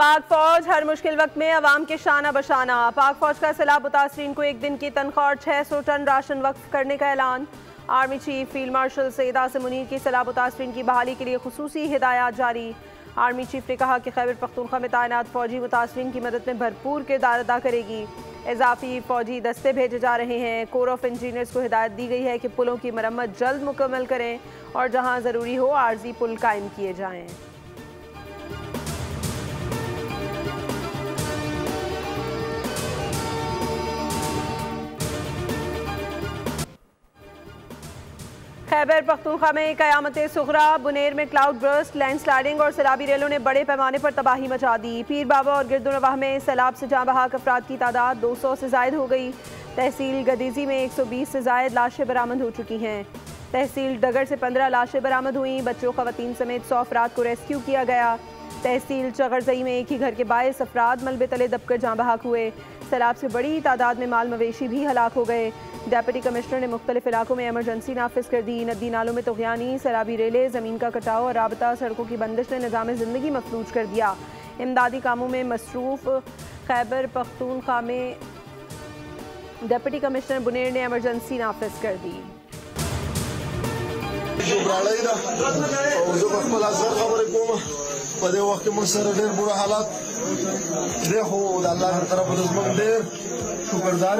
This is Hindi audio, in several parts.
पाक फौज हर मुश्किल वक्त में अवाम के शाना बशाना। पाक फौज का सैलाब मुतासरीन को एक दिन की तनख्वाह और 600 टन राशन वक्फ करने का ऐलान। Army chief field marshal Syed Asim Munir की सैलाब मुतासरीन की बहाली के लिए खुसूसी हिदायत जारी। आर्मी चीफ ने कहा कि खैबर पख्तूनख्वा में तैनात फौजी मुतासरीन की मदद में भरपूर किरदार अदा करेगी। इजाफी फौजी दस्ते भेजे जा रहे हैं। कोर ऑफ इंजीनियर्स को हिदायत दी गई है कि पुलों की मरम्मत जल्द मुकम्मल करें और जहां ज़रूरी हो आर्जी पुल कायम किए जाएँ। खैबर पख्तूनख्वा में क़यामत सुग़रा। बुनेर में क्लाउड बर्स्ट, लैंडस्लाइडिंग और सैलाबी रेलों ने बड़े पैमाने पर तबाही मचा दी। पीर बाबा और गिरदुनवाह में सैलाब से जाँ बहक अफराद की तादाद 200 से ज़ायद हो गई। तहसील गदीजी में 120 से ज़ायद लाशें बरामद हो चुकी हैं। तहसील डगर से 15 लाशें बरामद हुई। बच्चों ख़वातीन समेत 100 अफराद को रेस्क्यू किया गया। तहसील चगरजई में एक ही घर के 22 अफराद मलबे तले दबकर जाँ बहक हुए। सैलाब से बड़ी तादाद में माल मवेशी भी हलाक हो गए। डेप्यूटी कमिश्नर ने मुख्तलिफ इलाकों में एमरजेंसी नाफिज कर दी। नदी नालों में तुग़यानी, सैलाबी रेलें, ज़मीन का कटाव और राबता सड़कों की बंदिश ने निज़ाम ज़िंदगी मफलूज कर दिया। इमदादी कामों में मसरूफ़ खैबर पख्तूनख्वा में डेप्यूटी कमिश्नर बुनेर ने एमरजेंसी नाफिज कर दी। पदे वक्त मुसर ढेर बुरा हालात देखो अल्लाह की तरफ ढेर शुक्रदार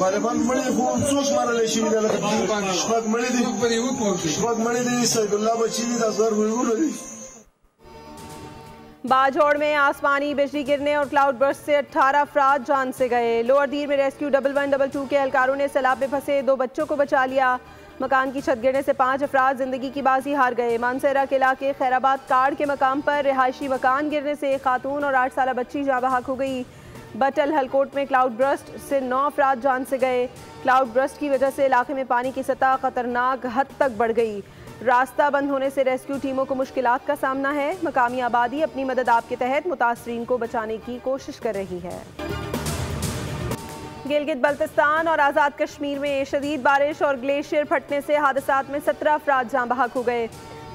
गालिबान मणि खूब सोच मारा ले शी दे शबक मणि दी सैदुल्लाह बची दी दसर हुई दी। बाजौड़ में आसमानी बिजली गिरने और क्लाउड बर्स्ट से 18 अफराद जान से गए। लोअर दीर में रेस्क्यू 1112 के एहलकारों ने सैलाब में फंसे 2 बच्चों को बचा लिया। मकान की छत गिरने से 5 अफराद जिंदगी की बाजी हार गए। मानसेरा के इलाके खैराबाद कार्ड के मकाम पर रिहायशी मकान गिरने से एक खातून और 8 साल बच्ची जाँ बहक हो गई। बटल हलकोट में क्लाउड बर्स्ट से 9 अफराद जान से गए। क्लाउड बर्स्ट की वजह से इलाके में पानी की सतह खतरनाक हद तक बढ़ गई। रास्ता बंद होने से रेस्क्यू टीमों को मुश्किलात का सामना है। मकामी आबादी अपनी मदद आप के तहत मुतासरीन को बचाने की कोशिश कर रही है। गिलगित बल्तिस्तान और आज़ाद कश्मीर में शदीद बारिश और ग्लेशियर फटने से हादसात में 17 अफराद जाँ बहक हो गए।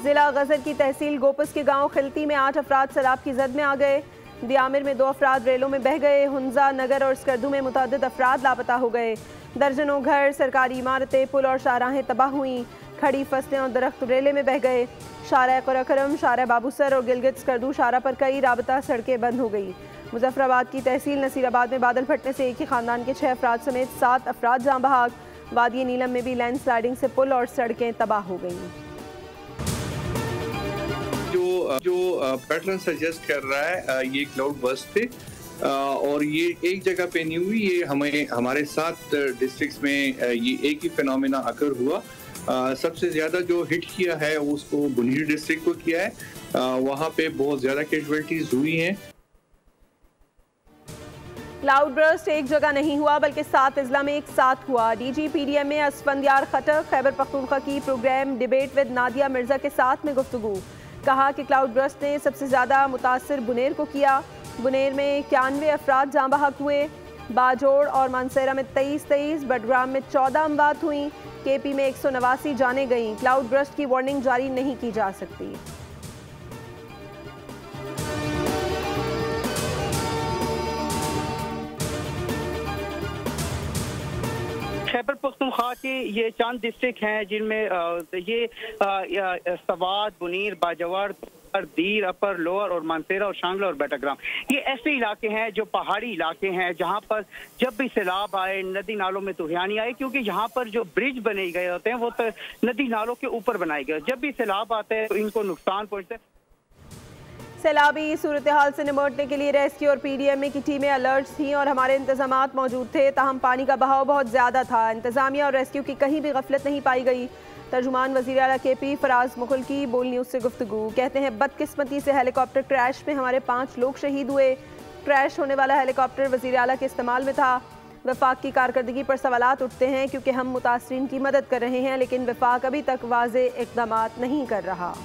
ज़िला गजर की तहसील गोपस के गांव खिलती में 8 अफराद सैलाब की जद में आ गए। दियामिर में 2 अफराद रेलों में बह गए। हुंजा नगर और स्कर्दू में मुतअद्दिद अफराद लापता हो गए। दर्जनों घर, सरकारी इमारतें, पुल और शाहराहें तबाह हुई। खड़ी फसलें और दरख्त रेले में बह गए। शारा कुरकरम, शारा बाबूसर और गिलगित स्कर्दू शारा पर कई राबता सड़कें बंद हो गई। मुजफ्फराबाद की तहसील नसीराबाद में बादल फटने से एक ही खानदान के 6 अफराद समेत 7 अफराद जाँ बहक। वादी नीलम में भी लैंडस्लाइडिंग से पुल और सड़कें तबाह हो गई। जो पैटर्न सजेस्ट कर रहा है ये क्लाउड बर्स्ट थे और ये एक जगह पे नहीं हुई, ये हमारे 7 डिस्ट्रिक्ट्स में ये एक ही फिनोमेना अकर हुआ। सबसे ज़्यादा जो हिट किया है उसको बुनीर डिस्ट्रिक्ट को किया है। वहाँ पे बहुत ज़्यादा कैजुअल्टीज हुई हैं। क्लाउड बर्स्ट एक जगह नहीं हुआ बल्कि 7 अजला में एक साथ हुआ। डीजी पीडीएम में असफंदियार खटक खैबर पख्तूनख्वा की programme debate with Nadia Mirza के साथ में गुफ्तगू। कहा कि क्लाउड बर्स्ट ने सबसे ज़्यादा मुतासर बुनेर को किया। बुनेर में 91 अफराद जाँ बहक हुए। बाजोड़ और मानसेरा में 23, बडग्राम में 14 अमवात हुई। केपी में 189 जाने गईं। क्लाउड बर्स्ट की वार्निंग जारी नहीं की जा सकती। खैबर पख्तूनख्वा के ये चंद डिस्ट्रिक्ट हैं जिनमें ये सवात, बुनीर, बाजवाड़, दीर, अपर, लोअर और मानसेरा और शांगला और बेटाग्राम, ये ऐसे इलाके हैं जो पहाड़ी इलाके हैं जहां पर जब भी सैलाब आए, नदी नालों में तुग़यानी आए, क्योंकि यहाँ पर जो ब्रिज बनाए गए होते हैं वो तो नदी नालों के ऊपर बनाए गए। जब भी सैलाब आता है तो इनको नुकसान पहुँचता है। सैलाबी सूरत हाल से निपटने के लिए रेस्क्यू और पीडीएमए की टीमें अलर्ट थीं और हमारे इंतजामात मौजूद थे। ताहम पानी का बहाव बहुत ज़्यादा था। इंतजामिया और रेस्क्यू की कहीं भी गफलत नहीं पाई गई। तर्जुमान वज़ीर आला केपी फराज मुगल की बोल न्यूज़ से गुफ्तगू। कहते हैं बदकिस्मती से हेलीकॉप्टर क्रैश में हमारे 5 लोग शहीद हुए। क्रैश होने वाला हेलीकॉप्टर वज़ीर आला के इस्तेमाल में था। वफाक की कारकर्दगी पर सवालात उठते हैं क्योंकि हम मुतासरीन की मदद कर रहे हैं, लेकिन वफाक अभी तक वाज़े इक़दामात नहीं कर रहा।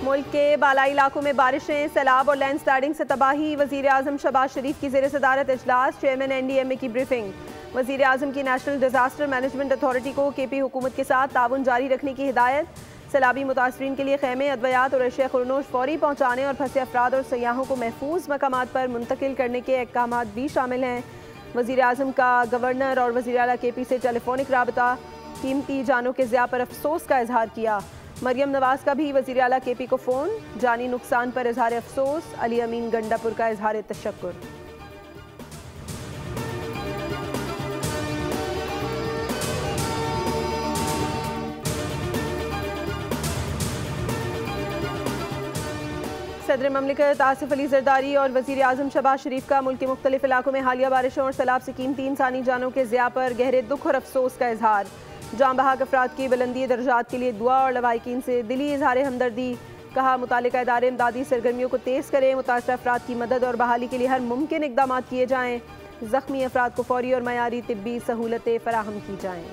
मुल्क के बालाई इलाकों में बारिशें, सैलाब और लैंड स्लाइडिंग से तबाही। वज़ीर आज़म शहबाज शरीफ की ज़ेर सदारत इजलास, चेयरमैन NDMA की ब्रीफिंग। वज़ीर आज़म की नेशनल डिज़ास्टर मैनेजमेंट अथॉरिटी को KP हुकूमत के साथ ताउन जारी रखने की हिदायत। सैलाबी मुतासरीन के लिए खेमे, अद्वियात और अशिया खुरनोश फौरी पहुँचाने और फंसे अफराद और सयाहों को महफूज मकामात पर मुंतकिल करने के अहकाम भी शामिल हैं। वज़ीर आज़म का गवर्नर और वज़ीर आला KP से टेलीफोनिक राबता। कीमती जानों के ज़िया पर अफसोस का इजहार किया। मरियम नवाज का भी वज़ीर आला KP को फ़ोन, जानी नुकसान पर इजहार अफसोस। अली अमीन गंडापुर का इजहार तशक्कुर। सदर ममलिकत आसिफ अली जरदारी और वज़ीर आज़म शहबाज शरीफ का मुल्क के मुख्तलिफ इलाकों में हालिया बारिशों और सैलाब से कीमती इंसानी जानों के ज़िया पर गहरे दुख और अफसोस का इजहार। जान बहक अफराद की बुलंदी दर्जात के लिए दुआ और लवाहिकीन से दिली इजहार हमदर्दी। कहा मुतालिका इदारे इमदादी सरगर्मियों को तेज़ करें, मुतासरा अफराद की मदद और बहाली के लिए हर मुमकिन इक़दाम किए जाएँ। ज़ख्मी अफराद को फौरी और मयारी तिब्बी सहूलतें फराहम की जाएँ।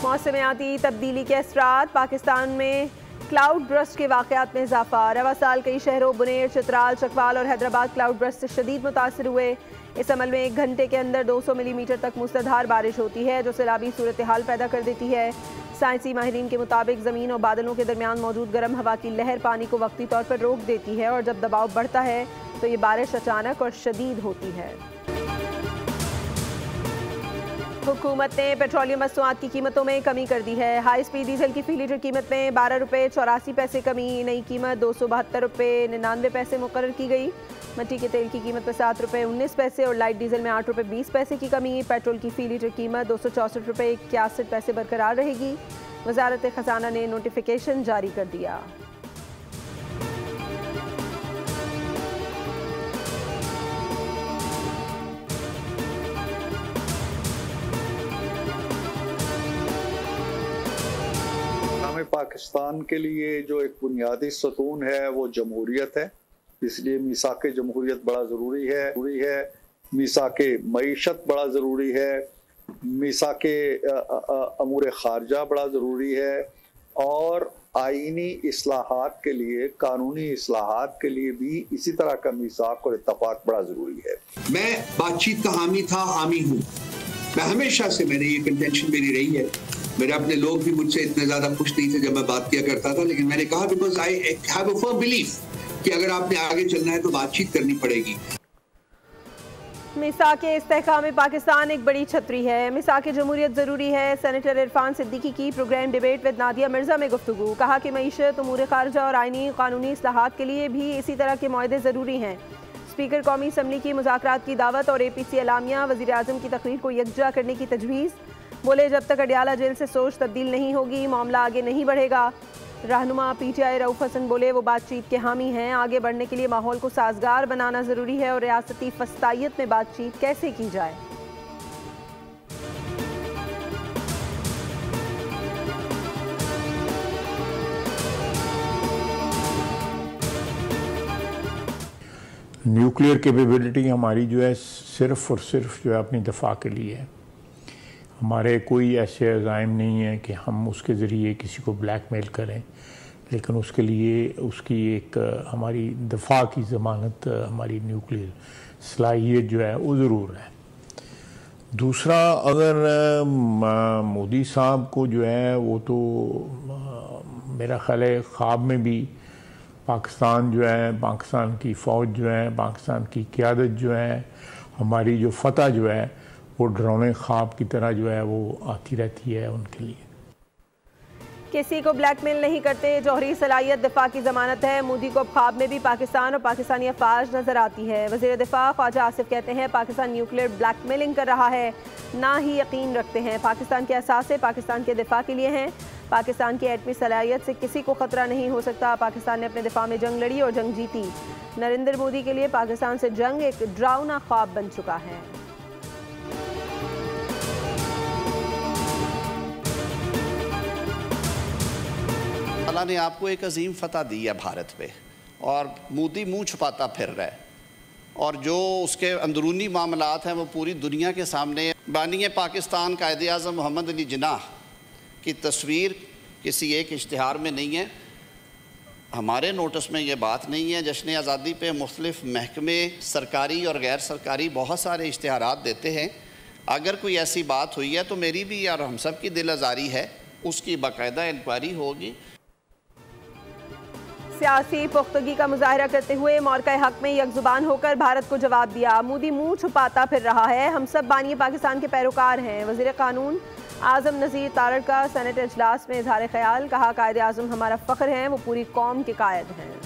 मौसमियाती तब्दीली के असरात। पाकिस्तान में क्लाउड ब्रस्ट के वाक़यात में इजाफा। रवा साल कई शहरों बुनेर, चित्राल, चकवाल और हैदराबाद क्लाउड ब्रस्ट से शदीद मुतासर हुए। इस अमल में 1 घंटे के अंदर 200 मिलीमीटर तक मूसलाधार बारिश होती है, जो सैलाबी सूरत हाल पैदा कर देती है। साइंसी माहिरीन के मुताबिक ज़मीन और बादलों के दरमियान मौजूद गर्म हवा की लहर पानी को वक्ती तौर पर रोक देती है और जब दबाव बढ़ता है तो ये बारिश अचानक और शदीद होती है। हुकूमत ने पेट्रोलियम मसनूआत की कीमतों में कमी कर दी है। हाई स्पीड डीजल की फ़ी लीटर कीमत में 12 रुपये 84 पैसे कमी, नई कीमत 272 रुपये 99 पैसे मुकर्रर की गई। मिट्टी के तेल की कीमत में 7 रुपये 19 पैसे और लाइट डीजल में 8 रुपये 20 पैसे की कमी। पेट्रोल की फ़ी लीटर कीमत 264 रुपये 61 पैसे बरकरार रहेगी। वजारत ख़जाना ने नोटिफिकेशन जारी कर दिया। पाकिस्तान के लिए जो एक बुनियादी सतून है वो जमहूरियत है, इसलिए मीसाके जमहूरियत बड़ा ज़रूरी है। मीसाके मईशत बड़ा ज़रूरी है, मीसाके अमूर ख़ारजा बड़ा ज़रूरी है और आइनी इस्लाहात के लिए, कानूनी इस्लाहात के लिए भी इसी तरह का मीसाक और इत्तफाक बड़ा ज़रूरी है। मैं बातचीत का हामी हूँ। मैं हमेशा से मेरी ये कंटेंशन मेरी रही है। मेरे अपने लोग भी मुझसे इतने ज़्यादा खुश नहीं थे जब मैं बात किया करता था, लेकिन मैंने कहा because I have a firm belief कि अगर आपने आगे चलना है तो बातचीत करनी पड़ेगी। मिसाके इस्तेहकाम में पाकिस्तान एक बड़ी छतरी है। मिसाके जमहूरियत ज़रूरी है। सेनेटर इरफान सिद्दीकी की programme debate with Nadia Mirza में गुफ्तगू। कहा कि मईशत, उमूर ख़ारजा और आइनी कानूनी इस्लाहात के लिए भी इसी तरह के मुआहदे ज़रूरी हैं। स्पीकर कौमी असम्बली की मुज़ाकरात की दावत और APC एलामिया। वज़ीर आज़म की तकरीर को यकजा करने की तजवीज़। बोले जब तक अडियाला जेल से सोच तब्दील नहीं होगी मामला आगे नहीं बढ़ेगा। रहनुमा PTI रऊफ हसन बोले वो बातचीत के हामी हैं। आगे बढ़ने के लिए माहौल को साजगार बनाना ज़रूरी है और रियासती फस्तायत में बातचीत कैसे की जाए। न्यूक्लियर कैपेबिलिटी हमारी जो है सिर्फ़ और सिर्फ जो है अपनी दफ़ा के लिए है। हमारे कोई ऐसे अज़ाइम नहीं है कि हम उसके ज़रिए किसी को ब्लैकमेल करें, लेकिन उसके लिए उसकी एक हमारी दफ़ा की ज़मानत, हमारी न्यूक्लियर सलाहियत जो है वो ज़रूर है। दूसरा, अगर मोदी साहब को जो है वो तो मेरा ख़्याल है ख्वाब में भी पाकिस्तान जो है, पाकिस्तान की फ़ौज जो है, पाकिस्तान की क़यादत जो है, हमारी जो फ़तह जो है वो डरावने ख्वाब की तरह जो है वो आती रहती है उनके लिए। किसी को ब्लैकमेल नहीं करते, जौहरी सलाहियत दिफा की ज़मानत है। मोदी को अब ख्वाब में भी पाकिस्तान और पाकिस्तानी अफवाज नज़र आती है। वज़ीर दिफा ख्वाजा आसिफ कहते हैं पाकिस्तान न्यूक्लियर ब्लैकमेलिंग कर रहा है, ना ही यकीन रखते हैं। पाकिस्तान के असासे पाकिस्तान के दिफा के लिए हैं। पाकिस्तान की एटमी सलाहियत से किसी को ख़तरा नहीं हो सकता। पाकिस्तान ने अपने दिफा में जंग लड़ी और जंग जीती। नरेंद्र मोदी के लिए पाकिस्तान से जंग एक डरावना ख्वाब बन चुका है। अल्लाह ने आपको एक अजीम फतह दी है भारत पे, और मोदी मुंह छुपाता फिर रहा है और जो उसके अंदरूनी मामलात हैं वो पूरी दुनिया के सामने। बानी पाकिस्तान कायद-ए-आज़म मोहम्मद अली जिन्नाह की तस्वीर किसी एक इश्तिहार में नहीं है, हमारे नोटिस में ये बात नहीं है। जश्न आज़ादी पे मुख्तलिफ महकमे सरकारी और गैर सरकारी बहुत सारे इश्तिहारात देते हैं। अगर कोई ऐसी बात हुई है तो मेरी भी और हम सब की दिल आज़ारी है, उसकी बाकायदा इंक्वायरी होगी। सियासी पुख्तगी का मुजाहरा करते हुए मौरका हक में यकजुबान होकर भारत को जवाब दिया। मोदी मुंह छुपाता फिर रहा है, हम सब बानी पाकिस्तान के पैरोकार हैं। वज़ीर कानून आज़म नज़ीर तारड़ का सेनेट इजलास में इजहार ख्याल, कहा कायद आज़म हमारा फ़ख्र हैं, वो पूरी कौम के कायद हैं।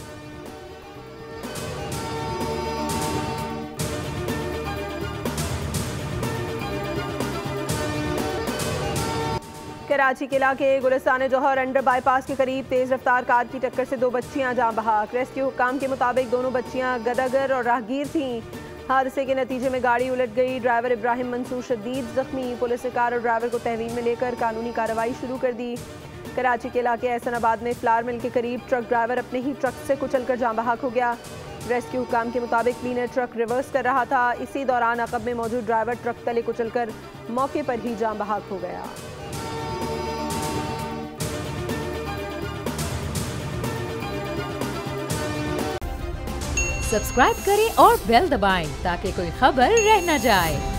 कराची के इलाके गुलिस्तान जौहर अंडर बाईपास के करीब तेज़ रफ्तार कार की टक्कर से 2 बच्चियां जान बहक। रेस्क्यू हुक्काम के मुताबिक दोनों बच्चियां गदागर और राहगीर थीं। हादसे के नतीजे में गाड़ी उलट गई। ड्राइवर इब्राहिम मंसूर शदीद जख्मी। पुलिस ने कार और ड्राइवर को तहवील में लेकर कानूनी कार्रवाई शुरू कर दी। कराची के इलाके एहसनाबाद में फ्लावर मिल के करीब ट्रक ड्राइवर अपने ही ट्रक से कुचलकर जान बहक हो गया। रेस्क्यू हुक्काम के मुताबिक क्लीनर ट्रक रिवर्स कर रहा था। इसी दौरान अक़ब में मौजूद ड्राइवर ट्रक तले कुचलकर मौके पर ही जान बहक हो गया। सब्सक्राइब करें और बेल दबाएं ताकि कोई खबर रह न जाए।